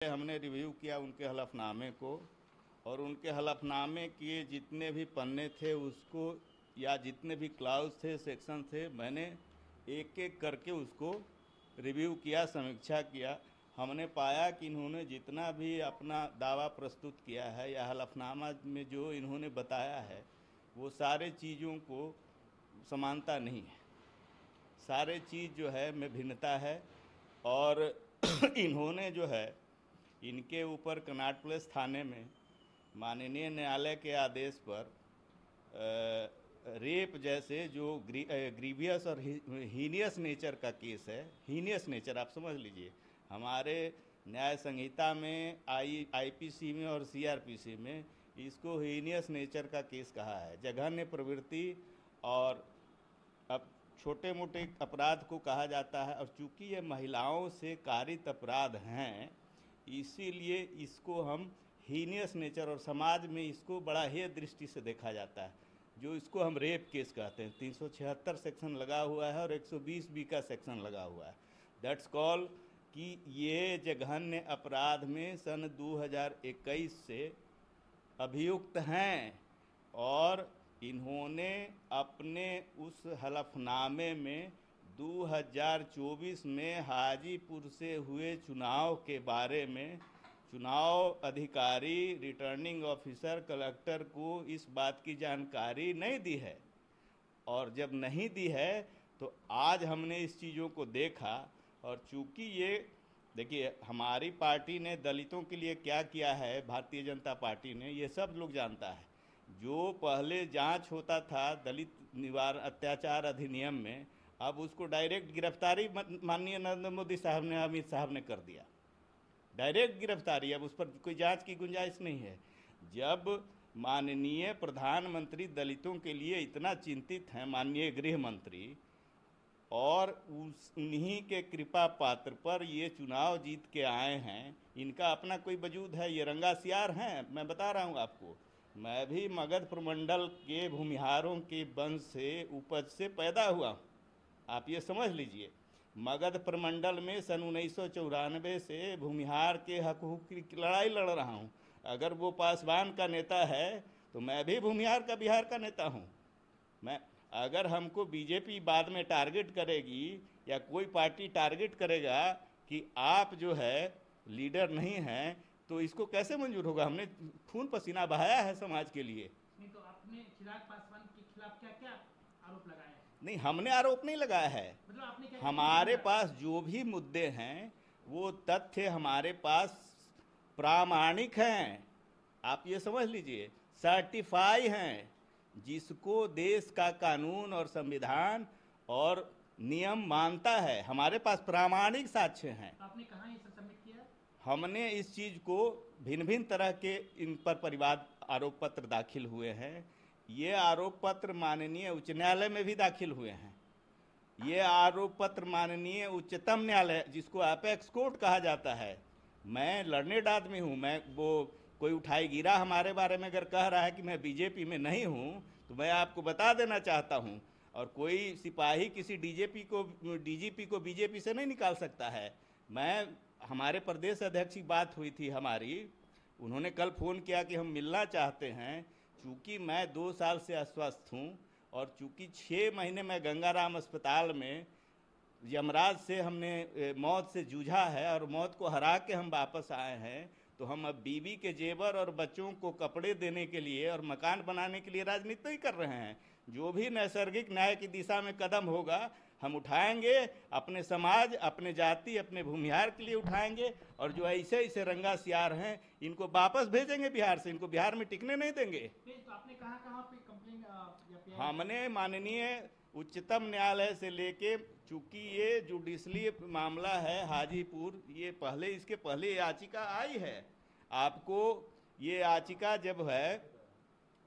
हमने रिव्यू किया उनके हलफनामे को, और उनके हलफनामे के जितने भी पन्ने थे उसको, या जितने भी क्लाउज थे, सेक्शन थे, मैंने एक एक करके उसको रिव्यू किया, समीक्षा किया। हमने पाया कि इन्होंने जितना भी अपना दावा प्रस्तुत किया है या हलफनामा में जो इन्होंने बताया है वो सारे चीज़ों को समानता नहीं है, सारे चीज़ जो है में भिन्नता है। और इन्होंने जो है इनके ऊपर कनॉट प्लेस थाने में माननीय न्यायालय के आदेश पर रेप जैसे जो ग्रीवियस और हीनियस नेचर का केस है, हीनियस नेचर आप समझ लीजिए, हमारे न्याय संहिता में आईपीसी में और सीआरपीसी में इसको हीनियस नेचर का केस कहा है, जघन्य प्रवृत्ति और अब छोटे मोटे अपराध को कहा जाता है। और चूंकि ये महिलाओं से कारित अपराध हैं इसीलिए इसको हम हीनियस नेचर, और समाज में इसको बड़ा हेय दृष्टि से देखा जाता है, जो इसको हम रेप केस कहते हैं। 376 सेक्शन लगा हुआ है और 120B का सेक्शन लगा हुआ है। दैट्स कॉल कि ये जघन्य अपराध में सन 2021 से अभियुक्त हैं, और इन्होंने अपने उस हलफनामे में 2024 में हाजीपुर से हुए चुनाव के बारे में चुनाव अधिकारी, रिटर्निंग ऑफिसर, कलेक्टर को इस बात की जानकारी नहीं दी है। और जब नहीं दी है तो आज हमने इस चीज़ों को देखा, और चूंकि ये देखिए हमारी पार्टी ने दलितों के लिए क्या किया है, भारतीय जनता पार्टी ने, ये सब लोग जानता है। जो पहले जांच होता था दलित निवारण अत्याचार अधिनियम में, अब उसको डायरेक्ट गिरफ्तारी माननीय नरेंद्र मोदी साहब ने, अमित साहब ने कर दिया, डायरेक्ट गिरफ्तारी। अब उस पर कोई जांच की गुंजाइश नहीं है। जब माननीय प्रधानमंत्री दलितों के लिए इतना चिंतित हैं, माननीय गृह मंत्री, और उन्हीं के कृपा पात्र पर ये चुनाव जीत के आए हैं, इनका अपना कोई वजूद है, ये रंगा सियार हैं। मैं बता रहा हूँ आपको, मैं भी मगध प्रमंडल के भूमिहारों के वंश से, उपज से पैदा हुआ हूँ, आप ये समझ लीजिए। मगध प्रमंडल में सन 1994 से भूमिहार के हकूक़ की लड़ाई लड़ रहा हूँ। अगर वो पासवान का नेता है तो मैं भी भूमिहार का, बिहार का नेता हूँ। मैं, अगर हमको बीजेपी बाद में टारगेट करेगी या कोई पार्टी टारगेट करेगा कि आप जो है लीडर नहीं हैं, तो इसको कैसे मंजूर होगा? हमने खून पसीना बहाया है समाज के लिए। नहीं तो आपने चिराग पासवान के खिलाफ क्या क्या आरोप लगाए हैं? नहीं, हमने आरोप नहीं लगाया है। मतलब आपने क्या, हमारे पास जो भी मुद्दे हैं वो तथ्य हमारे पास प्रामाणिक हैं, आप ये समझ लीजिए, सर्टिफाई हैं, जिसको देश का कानून और संविधान और नियम मानता है। हमारे पास प्रामाणिक साक्ष्य हैं। तो आपने कहाँ ये सब सबमिट किया? हमने इस चीज़ को भिन्न भिन्न तरह के इन पर परिवाद आरोप पत्र दाखिल हुए हैं। ये आरोप पत्र माननीय उच्च न्यायालय में भी दाखिल हुए हैं। ये आरोप पत्र माननीय उच्चतम न्यायालय, जिसको अपेक्स कोर्ट कहा जाता है, मैं लर्नेड आदमी हूँ, मैं वो कोई उठाई गिरा हमारे बारे में अगर कह रहा है कि मैं बीजेपी में नहीं हूँ तो मैं आपको बता देना चाहता हूँ। और कोई सिपाही किसी डीजीपी को बीजेपी से नहीं निकाल सकता है। मैं, हमारे प्रदेश अध्यक्ष की बात हुई थी हमारी, उन्होंने कल फ़ोन किया कि हम मिलना चाहते हैं। चूँकि मैं 2 साल से अस्वस्थ हूँ और चूँकि 6 महीने मैं गंगाराम अस्पताल में यमराज से हमने मौत से जूझा है और मौत को हरा के हम वापस आए हैं, तो हम अब बीवी के जेवर और बच्चों को कपड़े देने के लिए और मकान बनाने के लिए राजनीति कर रहे हैं। जो भी नैसर्गिक न्याय की दिशा में कदम होगा हम उठाएंगे, अपने समाज, अपने जाति, अपने भूमिहार के लिए उठाएंगे। और जो ऐसे ऐसे रंगा सियार हैं इनको वापस भेजेंगे बिहार से, इनको बिहार में टिकने नहीं देंगे। तो आपने कहाँ पे कंप्लेन? हमने माननीय उच्चतम न्यायालय से लेके, चूंकि ये जुडिशली मामला है हाजीपुर, ये पहले, इसके पहले याचिका आई है। आपको ये याचिका जब है,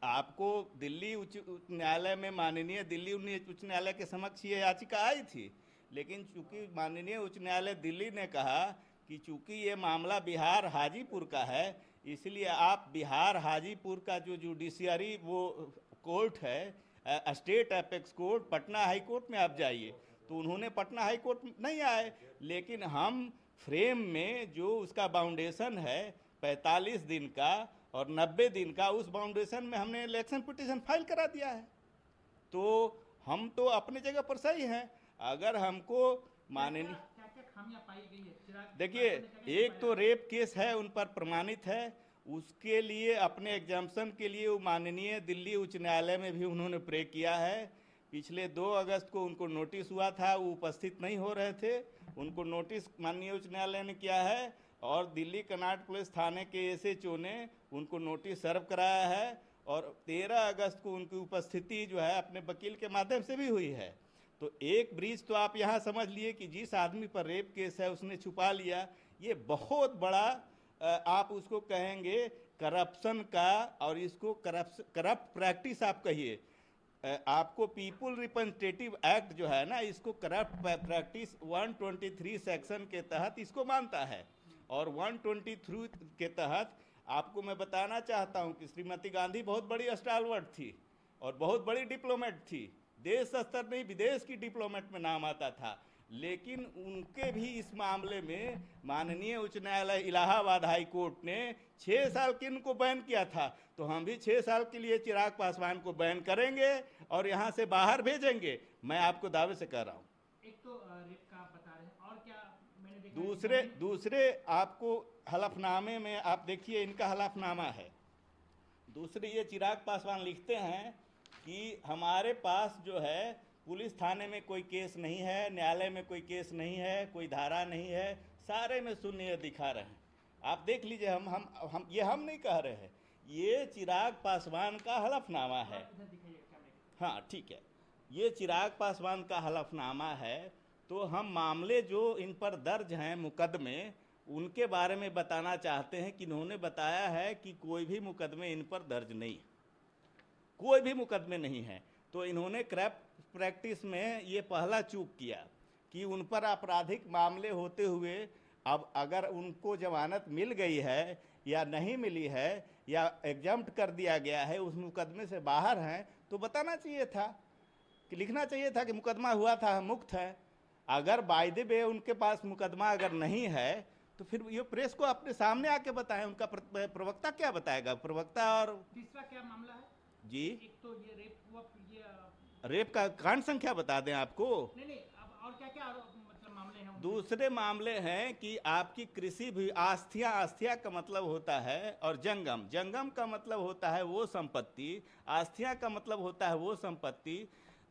आपको दिल्ली उच्च न्यायालय में, माननीय दिल्ली उच्च न्यायालय के समक्ष ये याचिका आई थी। लेकिन चूंकि माननीय उच्च न्यायालय दिल्ली ने कहा कि चूंकि ये मामला बिहार हाजीपुर का है, इसलिए आप बिहार हाजीपुर का जो जुडिशियरी वो कोर्ट है, state apex court, Patna high court में आप जाइए। तो उन्होंने पटना हाई कोर्ट नहीं आए, लेकिन हम फ्रेम में जो उसका बाउंडेशन है 45 दिन का और 90 दिन का, उस बाउंडेशन में हमने इलेक्शन पिटीशन फाइल करा दिया है। तो हम तो अपनी जगह पर सही हैं। अगर हमको माननीय क्या क्या खामियां पाई गई है चिराग देखिए, पासवान ने क्या-क्या एक तो रेप केस है उन पर प्रमाणित है, उसके लिए अपने एग्जाम्पशन के लिए वो माननीय दिल्ली उच्च न्यायालय में भी उन्होंने प्रे किया है। पिछले 2 अगस्त को उनको नोटिस हुआ था, वो उपस्थित नहीं हो रहे थे, उनको नोटिस माननीय उच्च न्यायालय ने किया है और दिल्ली कनाट पुलिस थाने के एसएचओ ने उनको नोटिस सर्व कराया है और 13 अगस्त को उनकी उपस्थिति जो है अपने वकील के माध्यम से भी हुई है। तो एक ब्रीच तो आप यहाँ समझ लिए कि जिस आदमी पर रेप केस है उसने छुपा लिया, ये बहुत बड़ा आप उसको कहेंगे करप्शन का, और इसको करप्ट प्रैक्टिस आप कहिए। आपको पीपुल रिप्रेजेंटेटिव एक्ट जो है ना, इसको करप्ट प्रैक्टिस 123 सेक्शन के तहत इसको मानता है और 123 के तहत आपको मैं बताना चाहता हूं कि श्रीमती गांधी बहुत बड़ी स्टालवर्ट थी और बहुत बड़ी डिप्लोमेट थी, देश स्तर नहीं विदेश की डिप्लोमेट में नाम आता था, लेकिन उनके भी इस मामले में माननीय उच्च न्यायालय इलाहाबाद हाई कोर्ट ने 6 साल के इनको बैन किया था। तो हम भी 6 साल के लिए चिराग पासवान को बैन करेंगे और यहाँ से बाहर भेजेंगे, मैं आपको दावे से कह रहा हूँ। एक तो रेप का आप बता रहे हैं और क्या मैंने देखा है कि दूसरे आपको हलफनामे में आप देखिए, इनका हलफनामा है। दूसरे ये चिराग पासवान लिखते हैं कि हमारे पास जो है पुलिस थाने में कोई केस नहीं है, न्यायालय में कोई केस नहीं है, कोई धारा नहीं है, सारे में शून्य दिखा रहे हैं। आप देख लीजिए, हम नहीं कह रहे हैं, ये चिराग पासवान का हलफनामा है। इधर दिखाइए कैमरे के। हाँ ठीक है, ये चिराग पासवान का हलफनामा है। तो हम मामले जो इन पर दर्ज हैं मुकदमे, उनके बारे में बताना चाहते हैं कि इन्होंने बताया है कि कोई भी मुकदमे इन पर दर्ज नहीं है, कोई भी मुकदमे नहीं है। तो इन्होंने करप्ट प्रैक्टिस में ये पहला चूक किया कि उन पर आपराधिक मामले होते हुए अब अगर उनको जमानत मिल गई है या नहीं मिली है या एग्जम्प्ट कर दिया गया है, उस मुकदमे से बाहर हैं, तो बताना चाहिए था कि लिखना चाहिए था कि मुकदमा हुआ था, मुक्त है। अगर बाय द वे उनके पास मुकदमा अगर नहीं है तो फिर ये प्रेस को अपने सामने आके बताएं, उनका प्रवक्ता क्या बताएगा, प्रवक्ता। और तीसरा क्या मामला है जी, एक तो ये रेप हुआ, फिर ये रेप का कांड संख्या बता दें आपको। नहीं अब और क्या क्या मतलब मामले हैं उनके? दूसरे मामले हैं कि आपकी कृषि भी आस्थिया, आस्थिया का मतलब होता है, और जंगम, जंगम का मतलब होता है वो संपत्ति, आस्थिया का मतलब होता है वो संपत्ति,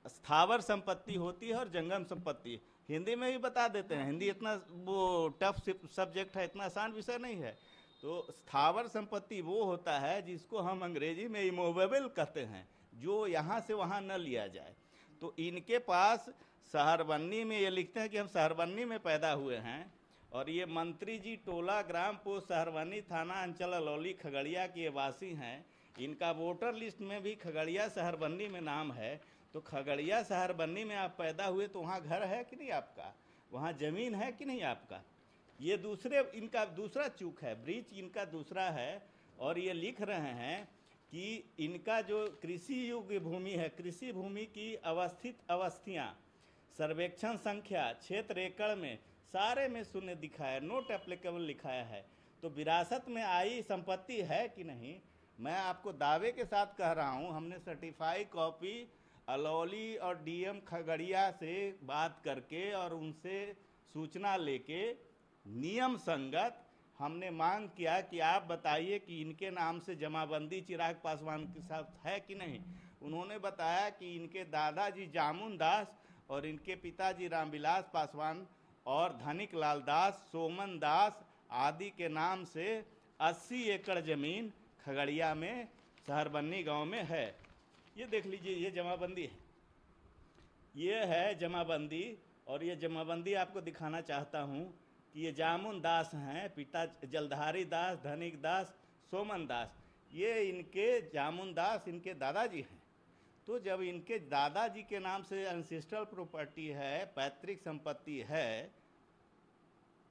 स्थावर संपत्ति होती है और जंगम संपत्ति। हिंदी में भी बता देते हैं, हिंदी इतना वो टफ सब्जेक्ट है, इतना आसान विषय नहीं है। तो स्थावर संपत्ति वो होता है जिसको हम अंग्रेजी में इमूवेबल कहते हैं, जो यहाँ से वहाँ न लिया जाए। तो इनके पास सहरबन्नी में, ये लिखते हैं कि हम सहरबन्नी में पैदा हुए हैं और ये मंत्री जी टोला ग्राम पोस्ट सहरबन्नी थाना अंचल अलौली खगड़िया के वासी हैं। इनका वोटर लिस्ट में भी खगड़िया सहरबन्नी में नाम है। तो खगड़िया सहरबन्नी में आप पैदा हुए तो वहाँ घर है कि नहीं आपका, वहाँ ज़मीन है कि नहीं आपका। ये इनका दूसरा चूक है, ब्रीच इनका दूसरा है। और ये लिख रहे हैं कि इनका जो कृषि योग्य भूमि है, कृषि भूमि की अवस्थित अवस्थियाँ, सर्वेक्षण संख्या, क्षेत्र एकड़ में सारे में शून्य दिखाया, नोट एप्लीकेबल लिखाया है। तो विरासत में आई संपत्ति है कि नहीं, मैं आपको दावे के साथ कह रहा हूँ, हमने सर्टिफाई कॉपी अलौली और डीएम खगड़िया से बात करके और उनसे सूचना लेके नियम संगत हमने मांग किया कि आप बताइए कि इनके नाम से जमाबंदी चिराग पासवान के साथ है कि नहीं। उन्होंने बताया कि इनके दादाजी जामुन दास और इनके पिताजी रामविलास पासवान और धनिक लाल दास, सोमन दास आदि के नाम से 80 एकड़ ज़मीन खगड़िया में सहरबन्नी गांव में है। ये देख लीजिए, ये जमाबंदी है, ये है जमाबंदी। और ये जमाबंदी आपको दिखाना चाहता हूँ कि ये जामुन दास हैं, पिता जलधारी दास, धनिक दास, सोमन दास, ये इनके जामुन दास इनके दादाजी हैं। तो जब इनके दादाजी के नाम से एंसेस्ट्रल प्रॉपर्टी है, पैतृक संपत्ति है,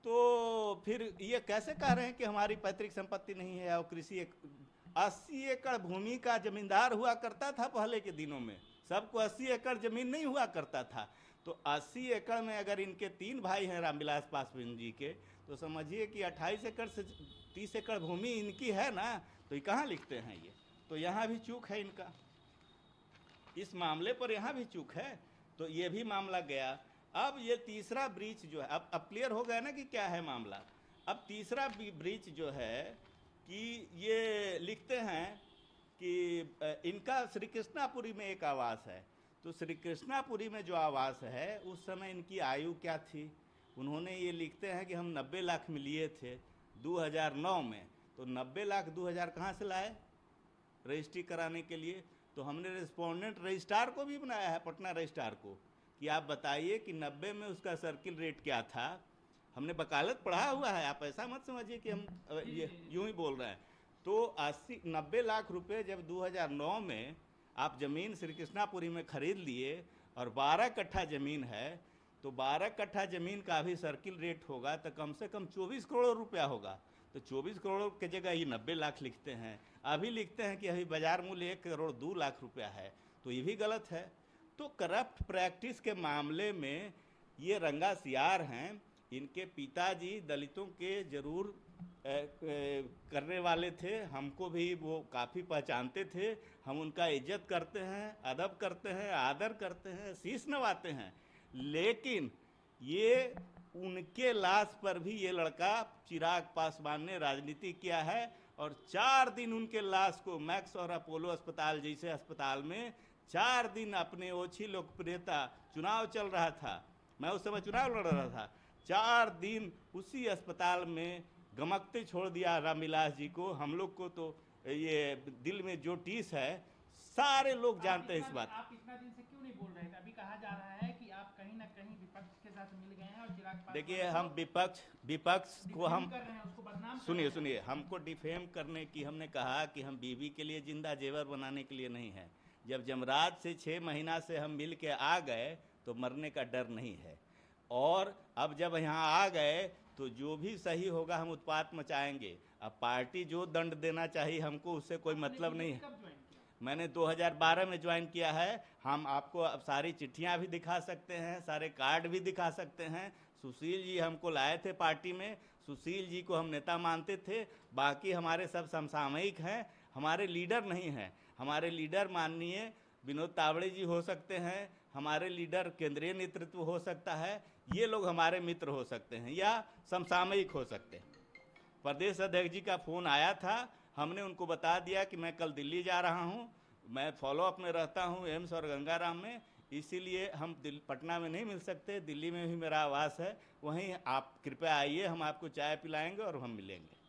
तो फिर ये कैसे कह रहे हैं कि हमारी पैतृक संपत्ति नहीं है। और कृषि 80 एकड़ भूमि का जमींदार हुआ करता था पहले के दिनों में, सबको 80 एकड़ जमीन नहीं हुआ करता था। तो 80 एकड़ में अगर इनके 3 भाई हैं रामविलास पासवान जी के, तो समझिए कि 28 एकड़ से 30 एकड़ भूमि इनकी है ना, तो ये कहाँ लिखते हैं ये? तो यहाँ भी चूक है इनका, इस मामले पर यहाँ भी चूक है, तो ये भी मामला गया। अब ये तीसरा ब्रीच जो है, अब क्लियर हो गया ना कि क्या है मामला। अब तीसरा ब्रीच जो है कि ये लिखते हैं कि इनका श्री कृष्णापुरी में एक आवास है, तो श्री कृष्णापुरी में जो आवास है उस समय इनकी आयु क्या थी? उन्होंने ये लिखते हैं कि हम 90 लाख में लिए थे 2009 में, तो 90 लाख 2000 कहाँ से लाए रजिस्ट्री कराने के लिए? तो हमने रिस्पोंडेंट रजिस्ट्रार को भी बनाया है, पटना रजिस्ट्रार को, कि आप बताइए कि 90 में उसका सर्किल रेट क्या था। हमने वकालत पढ़ा हुआ है, आप ऐसा मत समझिए कि हम ये यूं ही बोल रहे हैं। तो 90 लाख रुपए जब 2009 में आप ज़मीन श्री कृष्णापुरी में खरीद लिए और 12 कट्ठा ज़मीन है, तो 12 कट्ठा ज़मीन का भी सर्किल रेट होगा तो कम से कम 24 करोड़ रुपया होगा। तो 24 करोड़ की जगह ये 90 लाख लिखते हैं, अभी लिखते हैं कि अभी बाजार मूल्य 1 करोड़ 2 लाख रुपया है, तो ये भी गलत है। तो करप्ट प्रैक्टिस के मामले में ये रंगा सियार हैं। इनके पिताजी दलितों के जरूर करने वाले थे, हमको भी वो काफ़ी पहचानते थे, हम उनका इज्जत करते हैं, अदब करते हैं, आदर करते हैं, शीश नवाते हैं। लेकिन ये उनके लाश पर भी ये लड़का चिराग पासवान ने राजनीति किया है, और 4 दिन उनके लाश को मैक्स और अपोलो अस्पताल जैसे अस्पताल में 4 दिन अपने ओछी लोकप्रियता, चुनाव चल रहा था, मैं उस समय चुनाव लड़ रहा था, 4 दिन उसी अस्पताल में गमकते छोड़ दिया रामविलास जी को। हम लोग को तो ये दिल में जो टीस है, सारे लोग जानते हैं इस बात। आप इतना दिन से क्यों नहीं बोल रहे थे? अभी कहा जा रहा है कि आप कहीं ना कहीं विपक्ष के साथ मिल गए हैं और चिराग पासवान, देखिए, हम विपक्ष को हम कर रहे हैं, उसको बदनाम कर सुनिए रहे हैं। सुनिए, हमको डिफेम करने की हमने कहा कि हम बीवी के लिए जिंदा जेवर बनाने के लिए नहीं है। जब जमराज से 6 महीना से हम मिल के आ गए तो मरने का डर नहीं है, और अब जब यहाँ आ गए तो जो भी सही होगा हम उत्पात मचाएंगे। अब पार्टी जो दंड देना चाहिए हमको, उससे कोई मतलब नहीं है। कब ज्वाइन किया? मैंने 2012 में ज्वाइन किया है। हम आपको अब सारी चिट्ठियां भी दिखा सकते हैं, सारे कार्ड भी दिखा सकते हैं। सुशील जी हमको लाए थे पार्टी में, सुशील जी को हम नेता मानते थे, बाकी हमारे सब समसामयिक हैं, हमारे लीडर नहीं हैं। हमारे लीडर माननीय विनोद तावड़े जी हो सकते हैं, हमारे लीडर केंद्रीय नेतृत्व हो सकता है, ये लोग हमारे मित्र हो सकते हैं या समसामयिक हो सकते हैं। प्रदेश अध्यक्ष जी का फ़ोन आया था, हमने उनको बता दिया कि मैं कल दिल्ली जा रहा हूँ, मैं फॉलोअप में रहता हूँ एम्स और गंगाराम में, इसीलिए हम पटना में नहीं मिल सकते, दिल्ली में भी मेरा आवास है, वहीं आप कृपया आइए, हम आपको चाय पिलाएंगे और हम मिलेंगे।